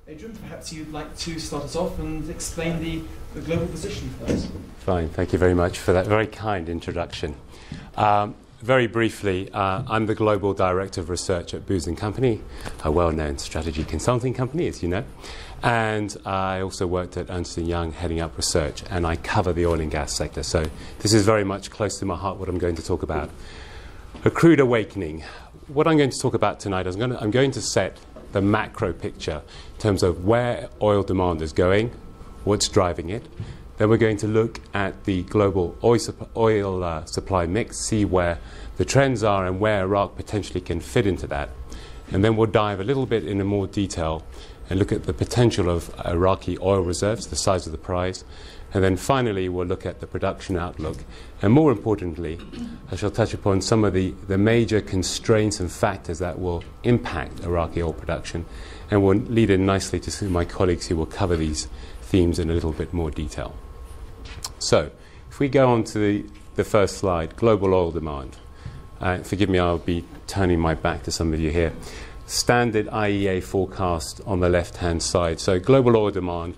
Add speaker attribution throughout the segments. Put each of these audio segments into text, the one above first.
Speaker 1: Adrian, perhaps you'd like to start us off and explain the global position first.
Speaker 2: Fine, thank you very much for that very kind introduction. Very briefly, I'm the Global Director of Research at Booz & Company, a well-known strategy consulting company, as you know. And I also worked at Ernst & Young, heading up research, and I cover the oil and gas sector. So this is very much close to my heart, what I'm going to talk about. A crude awakening. What I'm going to talk about tonight is I'm going to set the macro picture in terms of where oil demand is going, what's driving it. Then we're going to look at the global oil supply mix, see where the trends are and where Iraq potentially can fit into that. And then we'll dive a little bit into more detail and look at the potential of Iraqi oil reserves, the size of the prize. And then finally, we'll look at the production outlook. And more importantly, I shall touch upon some of the major constraints and factors that will impact Iraqi oil production. And we'll lead in nicely to some of my colleagues who will cover these themes in a little bit more detail. So, if we go on to the first slide, global oil demand. Forgive me, I'll be turning my back to some of you here. Standard IEA forecast on the left-hand side. So, global oil demand,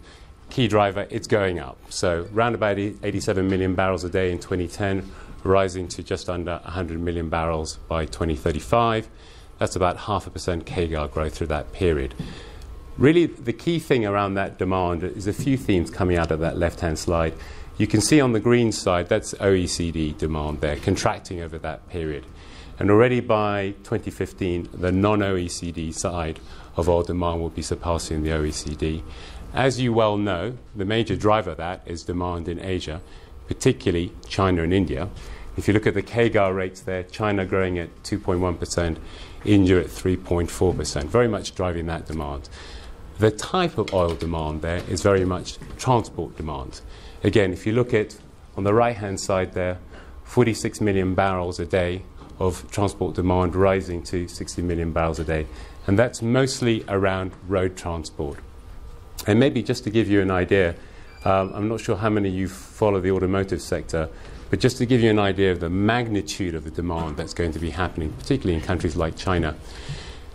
Speaker 2: key driver, it's going up. So, round about 87 million barrels a day in 2010, rising to just under 100 million barrels by 2035. That's about 0.5% CAGR growth through that period. Really, the key thing around that demand is a few themes coming out of that left-hand slide. You can see on the green side, that's OECD demand there, contracting over that period. And already by 2015, the non-OECD side of oil demand will be surpassing the OECD. As you well know, the major driver of that is demand in Asia, particularly China and India. If you look at the CAGR rates there, China growing at 2.1%, India at 3.4%, very much driving that demand. The type of oil demand there is very much transport demand. Again, if you look at, on the right-hand side there, 46 million barrels a day of transport demand rising to 60 million barrels a day. And that's mostly around road transport. And maybe just to give you an idea, I'm not sure how many of you follow the automotive sector, but just to give you an idea of the magnitude of the demand that's going to be happening, particularly in countries like China.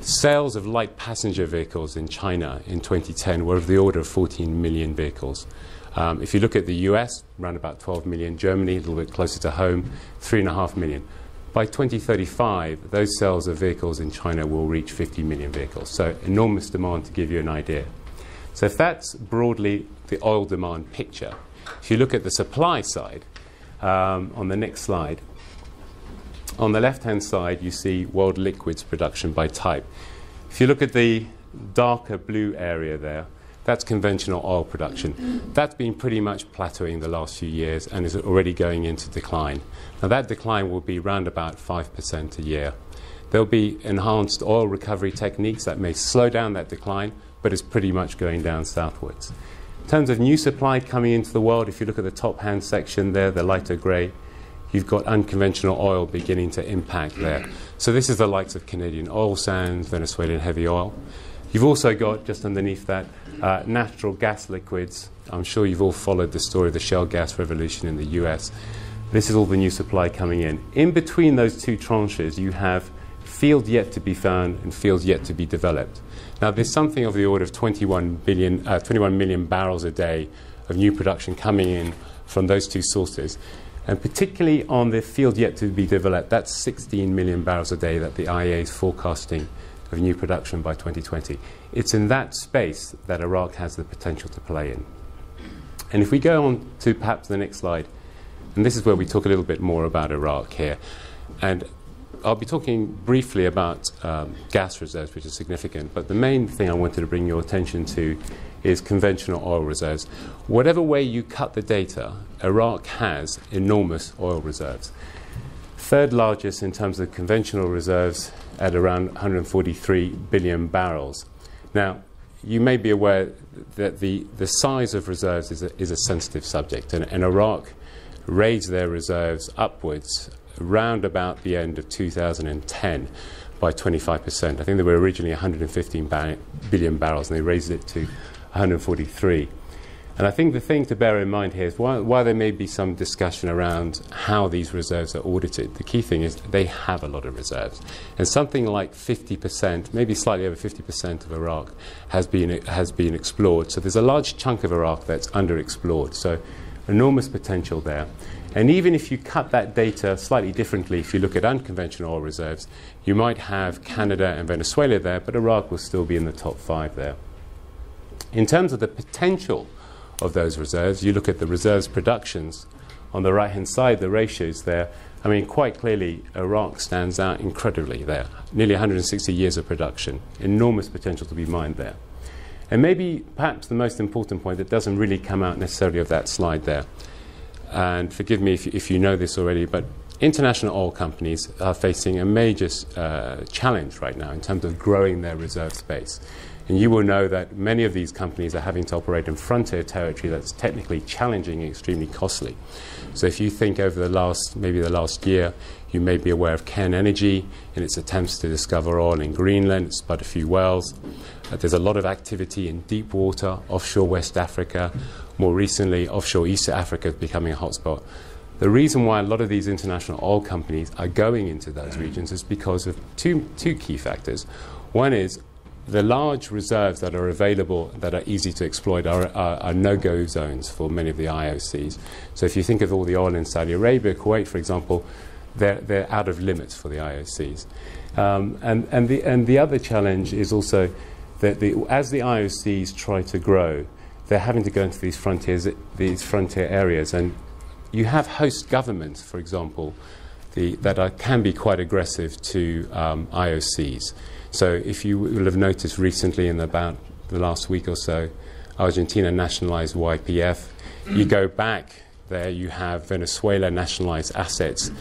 Speaker 2: Sales of light passenger vehicles in China in 2010 were of the order of 14 million vehicles. If you look at the US, around about 12 million. Germany, a little bit closer to home, 3.5 million. By 2035, those sales of vehicles in China will reach 50 million vehicles. So enormous demand, to give you an idea. So if that's broadly the oil demand picture, if you look at the supply side, on the next slide, on the left-hand side, you see world liquids production by type. If you look at the darker blue area there, that's conventional oil production. That's been pretty much plateauing the last few years and is already going into decline. Now that decline will be around about 5% a year. There'll be enhanced oil recovery techniques that may slow down that decline, but it's pretty much going down southwards. In terms of new supply coming into the world, if you look at the top-hand section there, the lighter grey, you've got unconventional oil beginning to impact there. So this is the likes of Canadian oil sands, Venezuelan heavy oil. You've also got, just underneath that, natural gas liquids. I'm sure you've all followed the story of the shale gas revolution in the US. This is all the new supply coming in. In between those two tranches, you have fields yet to be found and fields yet to be developed. Now, there's something of the order of 21 million barrels a day of new production coming in from those two sources. And particularly on the field yet to be developed, that's 16 million barrels a day that the IEA is forecasting of new production by 2020. It's in that space that Iraq has the potential to play in. And if we go on to perhaps the next slide, and this is where we talk a little bit more about Iraq here. And I'll be talking briefly about gas reserves, which is significant, but the main thing I wanted to bring your attention to is conventional oil reserves. Whatever way you cut the data, Iraq has enormous oil reserves. Third largest in terms of conventional reserves at around 143 billion barrels. Now, you may be aware that the size of reserves is a sensitive subject, and Iraq raised their reserves upwards around about the end of 2010 by 25%. I think they were originally 115 billion barrels, and they raised it to 143. And I think the thing to bear in mind here is while there may be some discussion around how these reserves are audited, the key thing is they have a lot of reserves. And something like 50%, maybe slightly over 50% of Iraq has been explored. So there's a large chunk of Iraq that's underexplored. So enormous potential there. And even if you cut that data slightly differently, if you look at unconventional oil reserves, you might have Canada and Venezuela there, but Iraq will still be in the top 5 there. In terms of the potential of those reserves, you look at the reserves productions on the right-hand side, the ratios there. I mean, quite clearly, Iraq stands out incredibly there. Nearly 160 years of production, enormous potential to be mined there. And maybe, perhaps the most important point that doesn't really come out necessarily of that slide there, and forgive me if you know this already, but international oil companies are facing a major challenge right now in terms of growing their reserve space. And you will know that many of these companies are having to operate in frontier territory that's technically challenging and extremely costly. So if you think over maybe the last year, you may be aware of Cairn Energy in its attempts to discover oil in Greenland. It's spud a few wells. There's a lot of activity in deep water, offshore West Africa. More recently, offshore East Africa is becoming a hotspot. The reason why a lot of these international oil companies are going into those regions is because of two key factors. One is the large reserves that are available that are easy to exploit are no-go zones for many of the IOCs. So if you think of all the oil in Saudi Arabia, Kuwait, for example, they're out of limits for the IOCs. And the other challenge is also that as the IOCs try to grow, they're having to go into these frontier areas. And you have host governments, for example, that can be quite aggressive to IOCs. So if you will have noticed recently in about the last week or so, Argentina nationalized YPF. You go back there, you have Venezuela nationalized assets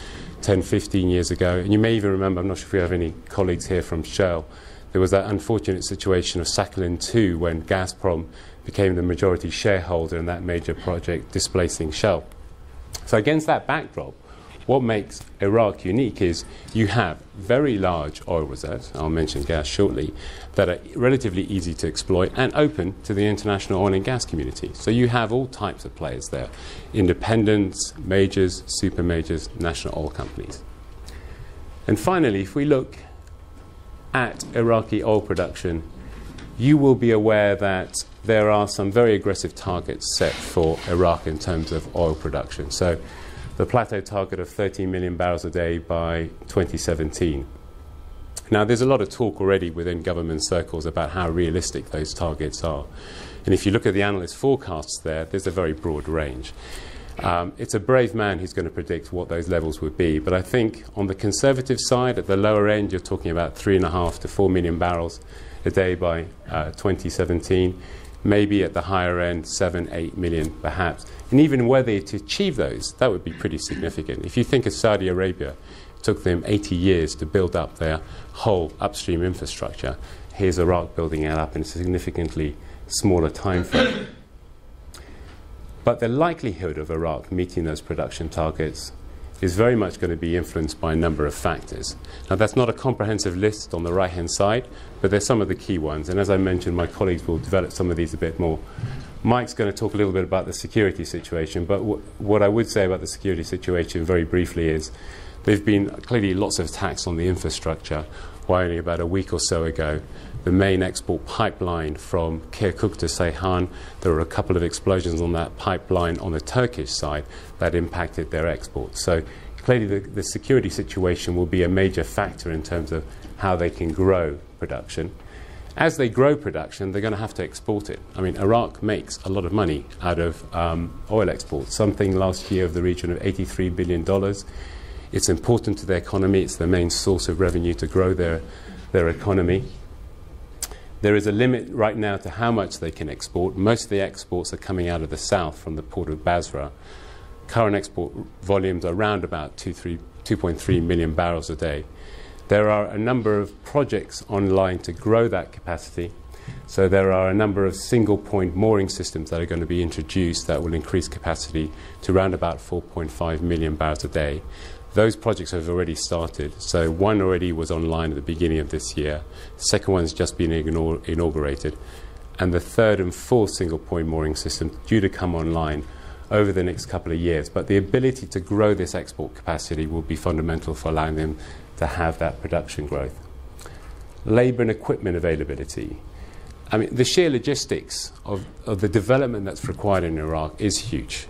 Speaker 2: 10, 15 years ago. And you may even remember, I'm not sure if we have any colleagues here from Shell, there was that unfortunate situation of Sakhalin II when Gazprom became the majority shareholder in that major project displacing Shell. So against that backdrop, what makes Iraq unique is you have very large oil reserves, I'll mention gas shortly, that are relatively easy to exploit and open to the international oil and gas community. So you have all types of players there, independents, majors, super majors, national oil companies. And finally, if we look at Iraqi oil production, you will be aware that there are some very aggressive targets set for Iraq in terms of oil production. So the plateau target of 13 million barrels a day by 2017. Now, there's a lot of talk already within government circles about how realistic those targets are. And if you look at the analyst forecasts there, there's a very broad range. It's a brave man who's going to predict what those levels would be. But I think on the conservative side, at the lower end, you're talking about 3.5 to 4 million barrels a day by 2017. Maybe at the higher end, 7, 8 million perhaps. And even were they to achieve those, that would be pretty significant. If you think of Saudi Arabia, it took them 80 years to build up their whole upstream infrastructure. Here's Iraq building it up in a significantly smaller time frame. But the likelihood of Iraq meeting those production targets is very much going to be influenced by a number of factors. Now, that's not a comprehensive list on the right-hand side, but there's some of the key ones. And as I mentioned, my colleagues will develop some of these a bit more. Mike's going to talk a little bit about the security situation, but what I would say about the security situation very briefly is there have been clearly lots of attacks on the infrastructure. Why only about a week or so ago, the main export pipeline from Kirkuk to Ceyhan, there were a couple of explosions on that pipeline on the Turkish side that impacted their exports. So clearly the security situation will be a major factor in terms of how they can grow production. As they grow production, they're going to have to export it. I mean, Iraq makes a lot of money out of oil exports, something last year of the region of $83 billion. It's important to their economy. It's the main source of revenue to grow their economy. There is a limit right now to how much they can export. Most of the exports are coming out of the south from the port of Basra. Current export volumes are around about 2.3 million barrels a day. There are a number of projects online to grow that capacity. So there are a number of single-point mooring systems that are going to be introduced that will increase capacity to around about 4.5 million barrels a day. Those projects have already started. So one already was online at the beginning of this year. The second one's just been inaugurated. and the third and fourth single-point mooring system due to come online over the next couple of years. But the ability to grow this export capacity will be fundamental for allowing them to have that production growth. Labour and equipment availability. I mean, the sheer logistics of the development that's required in Iraq is huge.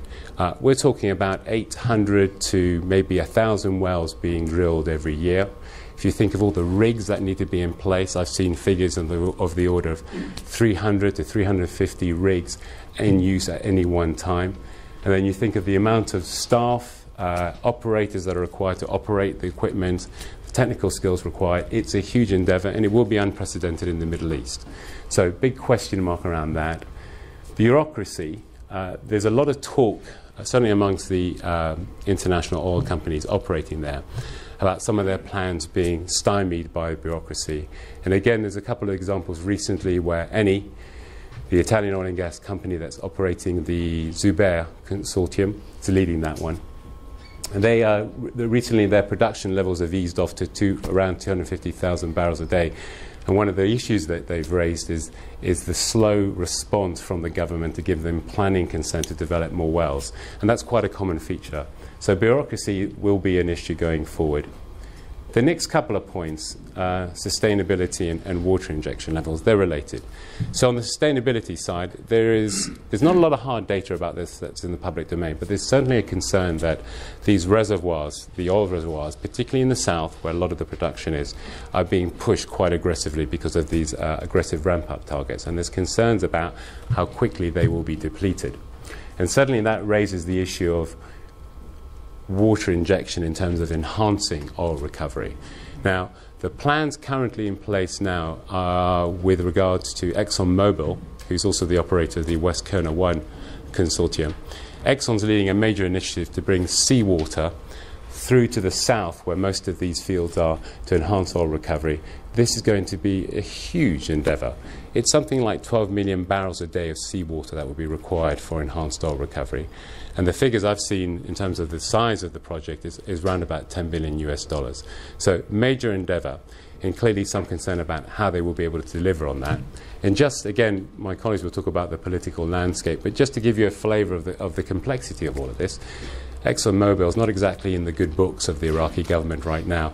Speaker 2: We're talking about 800 to maybe 1,000 wells being drilled every year. If you think of all the rigs that need to be in place, I've seen figures of the order of 300 to 350 rigs in use at any one time. And then you think of the amount of staff, operators that are required to operate the equipment, the technical skills required. It's a huge endeavour, and it will be unprecedented in the Middle East. So big question mark around that. Bureaucracy, there's a lot of talk, certainly amongst the international oil companies operating there, about some of their plans being stymied by bureaucracy. And again, there's a couple of examples recently where Eni, the Italian oil and gas company that's operating the Zubair consortium, is leading that one. And they recently their production levels have eased off to around 250,000 barrels a day. And one of the issues that they've raised is the slow response from the government to give them planning consent to develop more wells. And that's quite a common feature. So bureaucracy will be an issue going forward. The next couple of points, sustainability and water injection levels, they're related. So on the sustainability side, there's not a lot of hard data about this that's in the public domain, but there's certainly a concern that these reservoirs, the oil reservoirs, particularly in the south, where a lot of the production is, are being pushed quite aggressively because of these aggressive ramp-up targets. And there's concerns about how quickly they will be depleted. And certainly that raises the issue of water injection in terms of enhancing oil recovery. Now, the plans currently in place now are with regards to ExxonMobil, who's also the operator of the West Kona 1 consortium. Exxon's leading a major initiative to bring seawater through to the south, where most of these fields are, to enhance oil recovery. This is going to be a huge endeavour. It's something like 12 million barrels a day of seawater that will be required for enhanced oil recovery. And the figures I've seen in terms of the size of the project is around about $10 billion US. So major endeavour, and clearly some concern about how they will be able to deliver on that. And just, again, my colleagues will talk about the political landscape, but just to give you a flavour of the complexity of all of this, ExxonMobil is not exactly in the good books of the Iraqi government right now.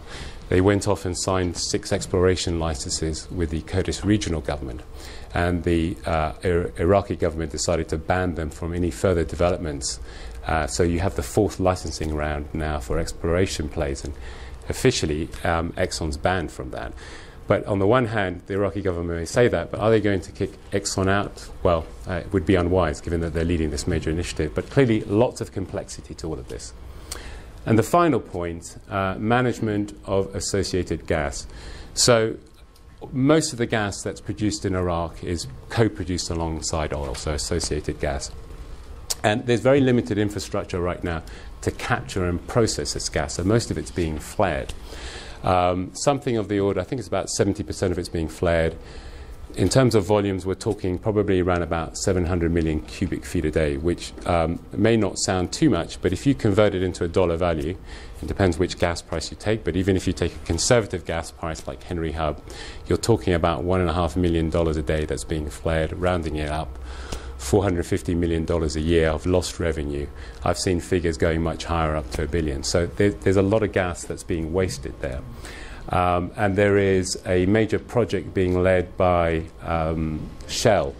Speaker 2: They went off and signed 6 exploration licenses with the Kurdish regional government. And the Iraqi government decided to ban them from any further developments. So you have the 4th licensing round now for exploration plays, and officially Exxon's banned from that. But on the one hand, the Iraqi government may say that, but are they going to kick Exxon out? Well, it would be unwise given that they're leading this major initiative. But clearly lots of complexity to all of this. And the final point, management of associated gas. So most of the gas that's produced in Iraq is co-produced alongside oil, so associated gas. And there's very limited infrastructure right now to capture and process this gas, so most of it's being flared. Something of the order, I think it's about 70% of it's being flared. In terms of volumes, we're talking probably around about 700 million cubic feet a day, which may not sound too much, but if you convert it into a dollar value, it depends which gas price you take, but even if you take a conservative gas price like Henry Hub, you're talking about $1.5 million a day that's being flared, rounding it up, $450 million a year of lost revenue. I've seen figures going much higher, up to $1 billion. So there's a lot of gas that's being wasted there. And there is a major project being led by Shell,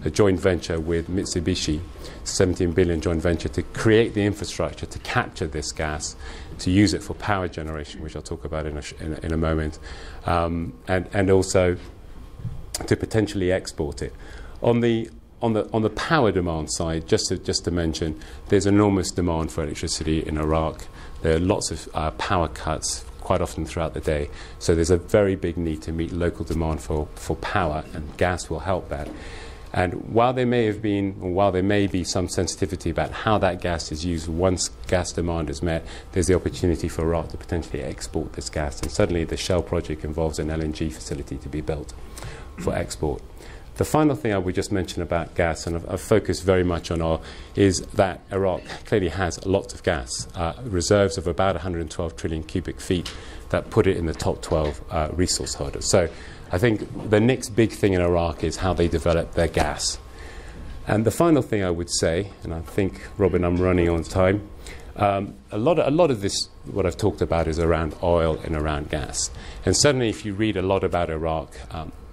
Speaker 2: a joint venture with Mitsubishi, $17 billion joint venture, to create the infrastructure to capture this gas, to use it for power generation, which I'll talk about in a moment, and also to potentially export it. On the power demand side, just to mention, there's enormous demand for electricity in Iraq. There are lots of power cuts quite often throughout the day. So there's a very big need to meet local demand for power, and gas will help that. And while there may be some sensitivity about how that gas is used once gas demand is met, there's the opportunity for Iraq to potentially export this gas. And suddenly the Shell project involves an LNG facility to be built for export. The final thing I would just mention about gas, and I've focused very much on oil, is that Iraq clearly has lots of gas, reserves of about 112 trillion cubic feet that put it in the top 12 resource holders. So I think the next big thing in Iraq is how they develop their gas. And the final thing I would say, and I think, Robin, I'm running on time, a lot of this, what I've talked about, is around oil and around gas. And certainly if you read a lot about Iraq,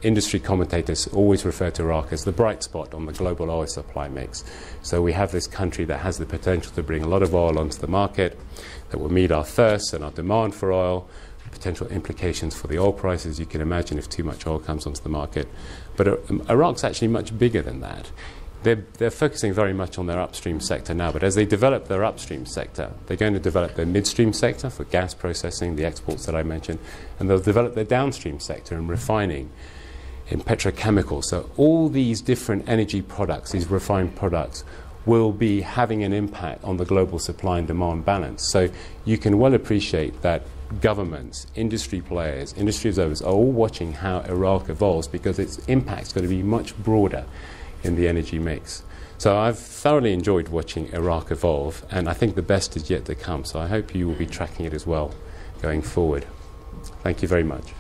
Speaker 2: industry commentators always refer to Iraq as the bright spot on the global oil supply mix. So we have this country that has the potential to bring a lot of oil onto the market, that will meet our thirst and our demand for oil, potential implications for the oil prices you can imagine if too much oil comes onto the market. But Iraq's actually much bigger than that. They're focusing very much on their upstream sector now, but as they develop their upstream sector, they're going to develop their midstream sector for gas processing, the exports that I mentioned, and they'll develop their downstream sector in refining, in petrochemicals. So all these different energy products, these refined products, will be having an impact on the global supply and demand balance. So you can well appreciate that governments, industry players, industry observers are all watching how Iraq evolves, because its impact is going to be much broader in the energy mix. So I've thoroughly enjoyed watching Iraq evolve, and I think the best is yet to come. So I hope you will be tracking it as well going forward. Thank you very much.